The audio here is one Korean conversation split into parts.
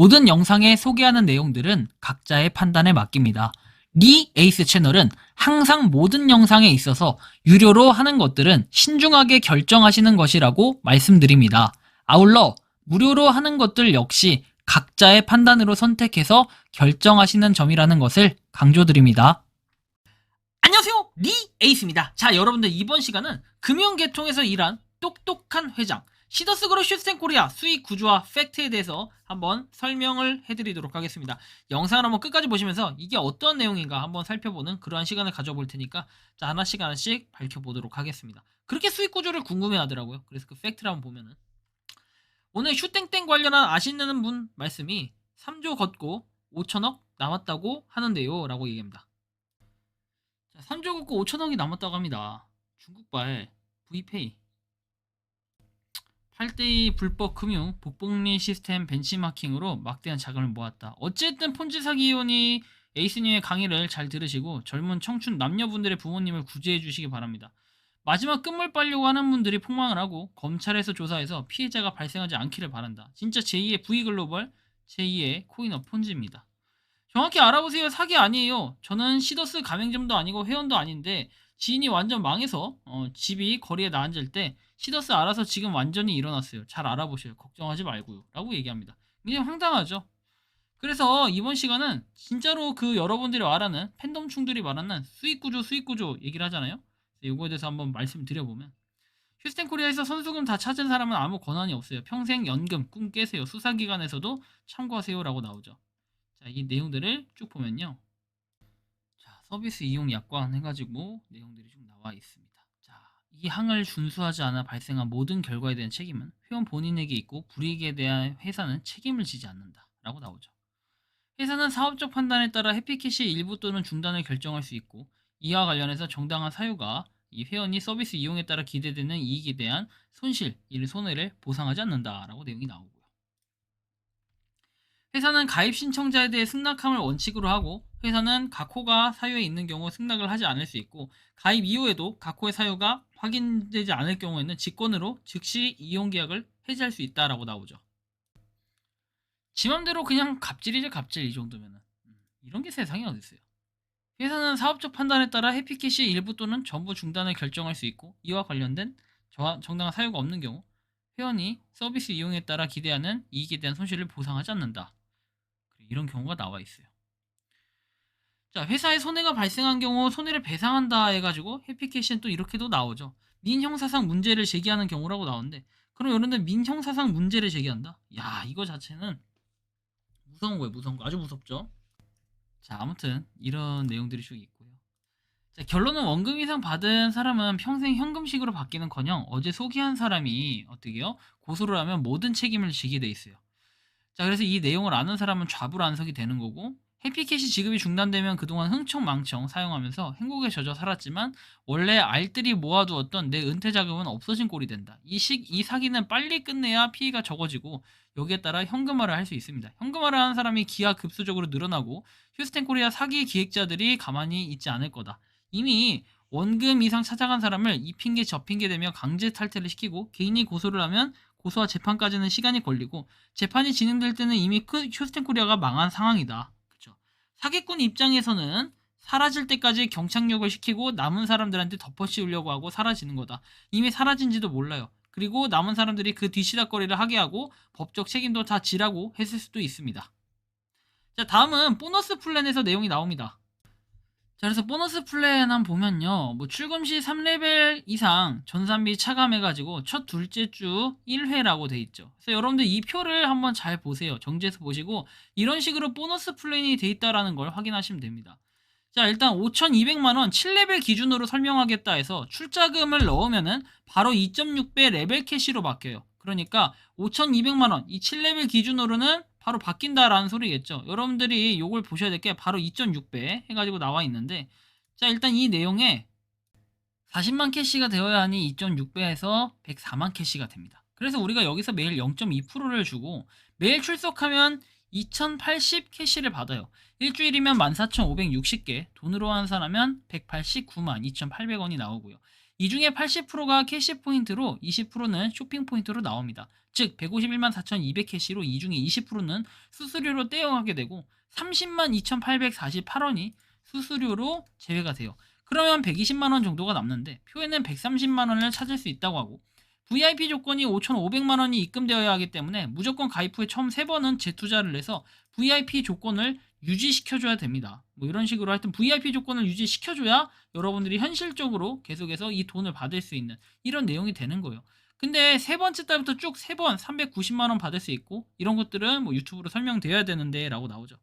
모든 영상에 소개하는 내용들은 각자의 판단에 맡깁니다. 리 에이스 채널은 항상 모든 영상에 있어서 유료로 하는 것들은 신중하게 결정하시는 것이라고 말씀드립니다. 아울러 무료로 하는 것들 역시 각자의 판단으로 선택해서 결정하시는 점이라는 것을 강조드립니다. 안녕하세요, 리 에이스입니다. 자, 여러분들 이번 시간은 금융계통에서 일한 똑똑한 회장 시더스그룹 슈스텐코리아 수익 구조와 팩트에 대해서 한번 설명을 해드리도록 하겠습니다. 영상을 한번 끝까지 보시면서 이게 어떤 내용인가 한번 살펴보는 그러한 시간을 가져볼 테니까 자, 하나씩 밝혀보도록 하겠습니다. 그렇게 수익 구조를 궁금해 하더라고요. 그래서 그 팩트를 한번 보면은 오늘 슈땡땡 관련한 아시는 분 말씀이 3조 걷고 5천억 남았다고 하는데요 라고 얘기합니다. 자, 3조 걷고 5천억이 남았다고 합니다. 중국발 V페이 8대2 불법 금융 복복리 시스템 벤치마킹으로 막대한 자금을 모았다. 어쨌든 폰지 사기원이 에이스님의 강의를 잘 들으시고 젊은 청춘 남녀분들의 부모님을 구제해 주시기 바랍니다. 마지막 끝물 빨려고 하는 분들이 폭망을 하고 검찰에서 조사해서 피해자가 발생하지 않기를 바란다. 진짜 제2의 V글로벌, 제2의 코인업 폰지입니다. 정확히 알아보세요. 사기 아니에요. 저는 시더스 가맹점도 아니고 회원도 아닌데 지인이 완전 망해서 집이 거리에 나앉을 때 시더스 알아서 지금 완전히 일어났어요. 잘 알아보셔요. 걱정하지 말고요. 라고 얘기합니다. 굉장히 황당하죠. 그래서 이번 시간은 진짜로 그 여러분들이 말하는 팬덤충들이 말하는 수익구조 얘기를 하잖아요. 이거에 대해서 한번 말씀드려보면 휴스텐코리아에서 선수금 다 찾은 사람은 아무 권한이 없어요. 평생 연금 꿈 깨세요. 수사기관에서도 참고하세요. 라고 나오죠. 자, 이 내용들을 쭉 보면요. 자, 서비스 이용 약관 해가지고 내용들이 쭉 나와 있습니다. 자, 이 항을 준수하지 않아 발생한 모든 결과에 대한 책임은 회원 본인에게 있고 불이익에 대한 회사는 책임을 지지 않는다. 라고 나오죠. 회사는 사업적 판단에 따라 해피캐시 일부 또는 중단을 결정할 수 있고 이와 관련해서 정당한 사유가 이 회원이 서비스 이용에 따라 기대되는 이익에 대한 손실, 이 손해를 보상하지 않는다라고 내용이 나오고요. 회사는 가입 신청자에 대해 승낙함을 원칙으로 하고 회사는 각호가 사유에 있는 경우 승낙을 하지 않을 수 있고 가입 이후에도 각호의 사유가 확인되지 않을 경우에는 직권으로 즉시 이용계약을 해지할 수 있다라고 나오죠. 지 맘대로 그냥 갑질이죠. 갑질. 이 정도면은 이런 게 세상에 어딨어요. 회사는 사업적 판단에 따라 해피캐시 일부 또는 전부 중단을 결정할 수 있고 이와 관련된 정당한 사유가 없는 경우 회원이 서비스 이용에 따라 기대하는 이익에 대한 손실을 보상하지 않는다. 이런 경우가 나와 있어요. 자, 회사에 손해가 발생한 경우 손해를 배상한다 해가지고 해피캐시는 또 이렇게도 나오죠. 민형사상 문제를 제기하는 경우라고 나오는데 그럼 여러분들 민형사상 문제를 제기한다? 야, 이거 자체는 무서운 거예요. 무서운 거. 아주 무섭죠. 자, 아무튼 이런 내용들이 쭉 있고요. 자, 결론은 원금 이상 받은 사람은 평생 현금식으로 받기는커녕 어제 소개한 사람이 어떻게요? 고소를 하면 모든 책임을 지게 돼 있어요. 자, 그래서 이 내용을 아는 사람은 좌불안석이 되는 거고 해피캐시 지급이 중단되면 그동안 흥청망청 사용하면서 행복에 젖어 살았지만 원래 알뜰히 모아두었던 내 은퇴 자금은 없어진 꼴이 된다. 이 사기는 빨리 끝내야 피해가 적어지고 여기에 따라 현금화를 할 수 있습니다. 현금화를 하는 사람이 기하급수적으로 늘어나고 휴스텐코리아 사기 기획자들이 가만히 있지 않을 거다. 이미 원금 이상 찾아간 사람을 이 핑계 저 핑계 대며 강제 탈퇴를 시키고 개인이 고소를 하면 고소와 재판까지는 시간이 걸리고 재판이 진행될 때는 이미 휴스텐코리아가 망한 상황이다. 그렇죠? 사기꾼 입장에서는 사라질 때까지 경착륙을 시키고 남은 사람들한테 덮어씌우려고 하고 사라지는 거다. 이미 사라진지도 몰라요. 그리고 남은 사람들이 그 뒤시다거리를 하게 하고 법적 책임도 다 지라고 했을 수도 있습니다. 자, 다음은 보너스 플랜에서 내용이 나옵니다. 자, 그래서 보너스 플랜 한번 보면요. 뭐 출금 시 3레벨 이상 전산비 차감해가지고 첫 둘째 주 1회라고 돼 있죠. 그래서 여러분들 이 표를 한번 잘 보세요. 정지해서 보시고 이런 식으로 보너스 플랜이 돼 있다라는 걸 확인하시면 됩니다. 자, 일단 5,200만원 7레벨 기준으로 설명하겠다 해서 출자금을 넣으면은 바로 2.6배 레벨 캐시로 바뀌어요. 그러니까 5,200만원 이 7레벨 기준으로는 바로 바뀐다라는 소리겠죠. 여러분들이 요걸 보셔야 될 게 바로 2.6배 해가지고 나와 있는데 자, 일단 이 내용에 40만 캐시가 되어야 하니 2.6배에서 104만 캐시가 됩니다. 그래서 우리가 여기서 매일 0.2%를 주고 매일 출석하면 2080 캐시를 받아요. 일주일이면 14,560개, 돈으로 환산하면 189만 2,800원이 나오고요. 이 중에 80%가 캐시 포인트로 20%는 쇼핑 포인트로 나옵니다. 즉 151만 4,200캐시로 이 중에 20%는 수수료로 떼어가게 되고 30만 2,848원이 수수료로 제외가 돼요. 그러면 120만원 정도가 남는데 표에는 130만원을 찾을 수 있다고 하고 VIP 조건이 5,500만원이 입금되어야 하기 때문에 무조건 가입 후에 처음 3번은 재투자를 해서 VIP 조건을 유지시켜줘야 됩니다. 뭐 이런 식으로 하여튼 VIP 조건을 유지시켜줘야 여러분들이 현실적으로 계속해서 이 돈을 받을 수 있는 이런 내용이 되는 거예요. 근데 세 번째 달부터 쭉 3번 390만원 받을 수 있고 이런 것들은 뭐 유튜브로 설명되어야 되는데 라고 나오죠.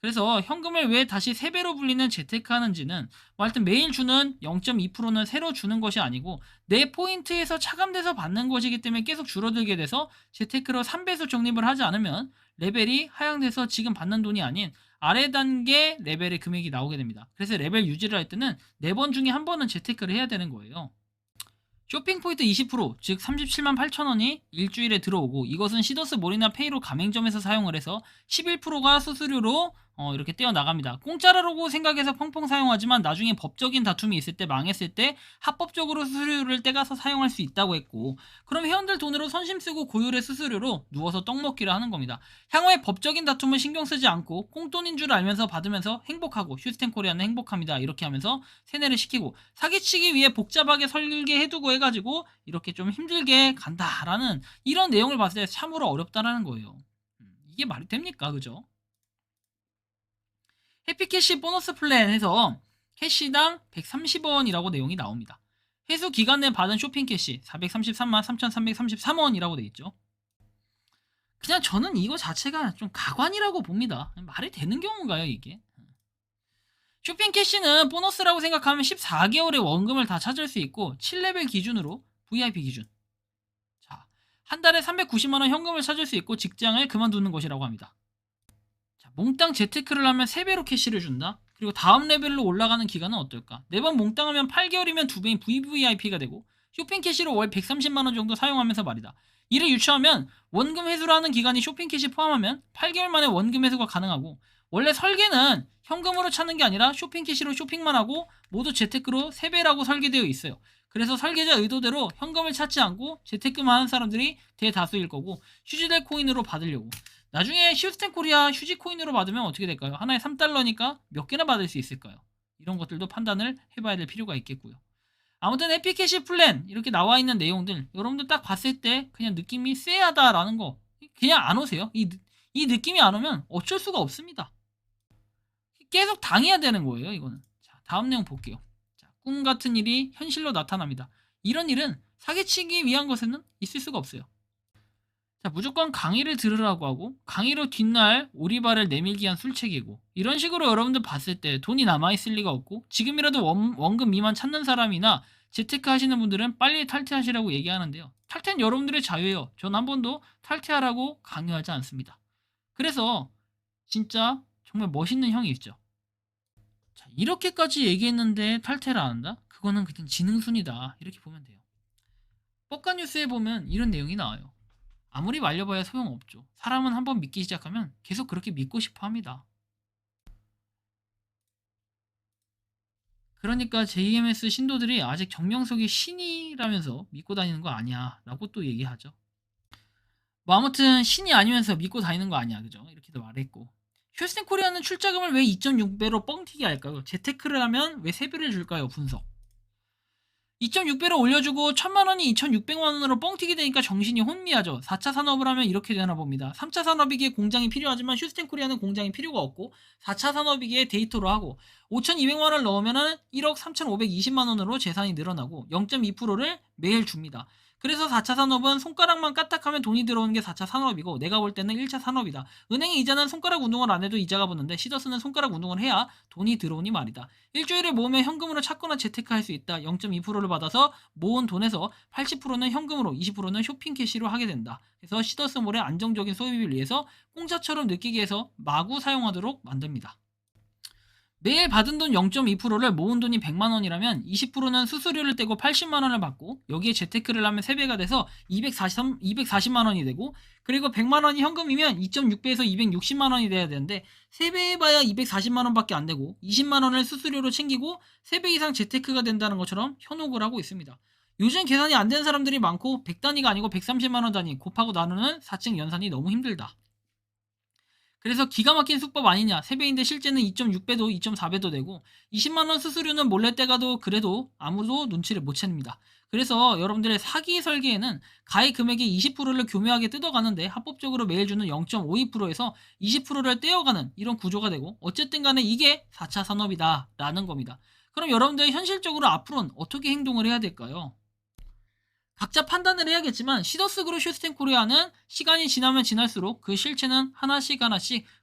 그래서 현금을 왜 다시 3배로 불리는 재테크 하는지는 뭐 하여튼 매일 주는 0.2%는 새로 주는 것이 아니고 내 포인트에서 차감돼서 받는 것이기 때문에 계속 줄어들게 돼서 재테크로 3배수 적립을 하지 않으면 레벨이 하향돼서 지금 받는 돈이 아닌 아래 단계 레벨의 금액이 나오게 됩니다. 그래서 레벨 유지를 할 때는 4번 중에 한 번은 재테크를 해야 되는 거예요. 쇼핑 포인트 20%, 즉 37만 8천원이 일주일에 들어오고 이것은 시더스 몰이나 페이로 가맹점에서 사용을 해서 11%가 수수료로 이렇게 떼어나갑니다. 공짜라고 생각해서 펑펑 사용하지만 나중에 법적인 다툼이 있을 때 망했을 때 합법적으로 수수료를 떼가서 사용할 수 있다고 했고 그럼 회원들 돈으로 선심 쓰고 고율의 수수료로 누워서 떡 먹기를 하는 겁니다. 향후에 법적인 다툼을 신경 쓰지 않고 꽁돈인 줄 알면서 받으면서 행복하고 휴스텐 코리아는 행복합니다. 이렇게 하면서 세뇌를 시키고 사기치기 위해 복잡하게 설계해두고 해가지고 이렇게 좀 힘들게 간다라는 이런 내용을 봤을 때 참으로 어렵다라는 거예요. 이게 말이 됩니까? 그죠? 해피캐시 보너스 플랜에서 캐시당 130원이라고 내용이 나옵니다. 회수 기간 내 받은 쇼핑 캐시 433만 3,333원이라고 돼 있죠. 그냥 저는 이거 자체가 좀 가관이라고 봅니다. 말이 되는 경우인가요, 이게? 쇼핑 캐시는 보너스라고 생각하면 14개월의 원금을 다 찾을 수 있고 7레벨 기준으로 VIP 기준. 자, 한 달에 390만원 현금을 찾을 수 있고 직장을 그만두는 것이라고 합니다. 자, 몽땅 재테크를 하면 3배로 캐시를 준다. 그리고 다음 레벨로 올라가는 기간은 어떨까? 4번 몽땅 하면 8개월이면 2배인 VVIP가 되고 쇼핑 캐시로 월 130만원 정도 사용하면서 말이다. 이를 유추하면 원금 회수를 하는 기간이 쇼핑 캐시 포함하면 8개월 만에 원금 회수가 가능하고 원래 설계는 현금으로 찾는 게 아니라 쇼핑 캐시로 쇼핑만 하고 모두 재테크로 3배라고 설계되어 있어요. 그래서 설계자 의도대로 현금을 찾지 않고 재테크만 하는 사람들이 대다수일 거고 휴지될 코인으로 받으려고 나중에 휴스텐 코리아 휴지 코인으로 받으면 어떻게 될까요? 하나에 3달러니까 몇 개나 받을 수 있을까요? 이런 것들도 판단을 해봐야 될 필요가 있겠고요. 아무튼 에피캐시 플랜 이렇게 나와 있는 내용들 여러분들 딱 봤을 때 그냥 느낌이 쎄하다라는 거 그냥 안 오세요. 이 느낌이 안 오면 어쩔 수가 없습니다. 계속 당해야 되는 거예요. 이거는. 자, 다음 내용 볼게요. 자, 꿈 같은 일이 현실로 나타납니다. 이런 일은 사기치기 위한 것에는 있을 수가 없어요. 자, 무조건 강의를 들으라고 하고 강의로 뒷날 오리발을 내밀기 위한 술책이고 이런 식으로 여러분들 봤을 때 돈이 남아있을 리가 없고 지금이라도 원금 미만 찾는 사람이나 재테크 하시는 분들은 빨리 탈퇴하시라고 얘기하는데요. 탈퇴는 여러분들의 자유예요. 전 한 번도 탈퇴하라고 강요하지 않습니다. 그래서 진짜 정말 멋있는 형이 있죠. 자, 이렇게까지 얘기했는데 탈퇴를 안 한다? 그거는 그냥 지능순이다. 이렇게 보면 돼요. 뻑가 뉴스에 보면 이런 내용이 나와요. 아무리 말려봐야 소용없죠. 사람은 한번 믿기 시작하면 계속 그렇게 믿고 싶어 합니다. 그러니까 JMS 신도들이 아직 정명석이 신이라면서 믿고 다니는 거 아니야 라고 또 얘기하죠. 뭐 아무튼 신이 아니면서 믿고 다니는 거 아니야 그죠? 이렇게도 말했고 휴스텐 코리아는 출자금을 왜 2.6배로 뻥튀기 할까요? 재테크를 하면 왜 3배를 줄까요? 분석 2.6배로 올려주고 1000만원이 2600만원으로 뻥튀기 되니까 정신이 혼미하죠. 4차 산업을 하면 이렇게 되나 봅니다. 3차 산업이기에 공장이 필요하지만 휴스텐 코리아는 공장이 필요가 없고 4차 산업이기에 데이터로 하고 5200만원을 넣으면 1억 3520만원으로 재산이 늘어나고 0.2%를 매일 줍니다. 그래서 4차 산업은 손가락만 까딱하면 돈이 들어오는 게 4차 산업이고 내가 볼 때는 1차 산업이다. 은행의 이자는 손가락 운동을 안 해도 이자가 붙는데 시더스는 손가락 운동을 해야 돈이 들어오니 말이다. 일주일에 모으면 현금으로 찾거나 재테크할 수 있다. 0.2%를 받아서 모은 돈에서 80%는 현금으로 20%는 쇼핑 캐시로 하게 된다. 그래서 시더스몰의 안정적인 소비를 위해서 공짜처럼 느끼게 해서 마구 사용하도록 만듭니다. 매일 받은 돈 0.2%를 모은 돈이 100만 원이라면 20%는 수수료를 떼고 80만 원을 받고, 여기에 재테크를 하면 3배가 돼서 240만 원이 되고, 그리고 100만 원이 현금이면 2.6배에서 260만 원이 돼야 되는데 3배 해봐야 240만 원밖에 안 되고 20만 원을 수수료로 챙기고 3배 이상 재테크가 된다는 것처럼 현혹을 하고 있습니다. 요즘 계산이 안 되는 사람들이 많고 100단위가 아니고 130만 원 단위 곱하고 나누는 4층 연산이 너무 힘들다. 그래서 기가 막힌 수법 아니냐. 3배인데 실제는 2.6배도 2.4배도 되고 20만원 수수료는 몰래 떼가도 그래도 아무도 눈치를 못 챕니다. 그래서 여러분들의 사기 설계에는 가입 금액의 20%를 교묘하게 뜯어가는데 합법적으로 매일 주는 0.52%에서 20%를 떼어가는 이런 구조가 되고, 어쨌든 간에 이게 4차 산업이다 라는 겁니다. 그럼 여러분들 현실적으로 앞으로는 어떻게 행동을 해야 될까요? 각자 판단을 해야겠지만 시더스그룹 슈스텐코리아는 시간이 지나면 지날수록 그 실체는 하나씩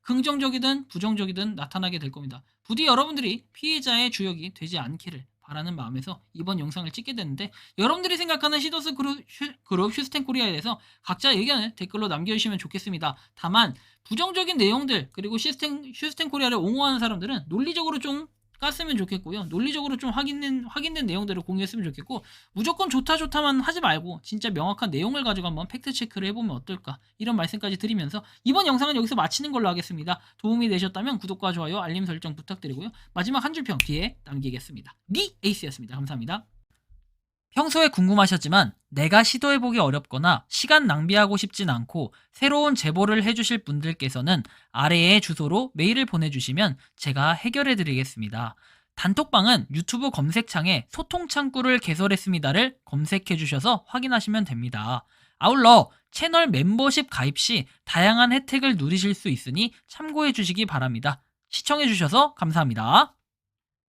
긍정적이든 부정적이든 나타나게 될 겁니다. 부디 여러분들이 피해자의 주역이 되지 않기를 바라는 마음에서 이번 영상을 찍게 됐는데, 여러분들이 생각하는 시더스그룹 슈스텐코리아에 대해서 각자 의견을 댓글로 남겨주시면 좋겠습니다. 다만 부정적인 내용들, 그리고 슈스텐코리아를 옹호하는 사람들은 논리적으로 좀 깠으면 좋겠고요. 논리적으로 좀 확인된 내용들을 공유했으면 좋겠고, 무조건 좋다만 하지 말고 진짜 명확한 내용을 가지고 한번 팩트 체크를 해보면 어떨까, 이런 말씀까지 드리면서 이번 영상은 여기서 마치는 걸로 하겠습니다. 도움이 되셨다면 구독과 좋아요, 알림 설정 부탁드리고요. 마지막 한 줄 평 뒤에 남기겠습니다. 니 에이스였습니다. 감사합니다. 평소에 궁금하셨지만 내가 시도해보기 어렵거나 시간 낭비하고 싶진 않고 새로운 제보를 해주실 분들께서는 아래의 주소로 메일을 보내주시면 제가 해결해드리겠습니다. 단톡방은 유튜브 검색창에 소통창구를 개설했습니다를 검색해주셔서 확인하시면 됩니다. 아울러 채널 멤버십 가입 시 다양한 혜택을 누리실 수 있으니 참고해주시기 바랍니다. 시청해주셔서 감사합니다.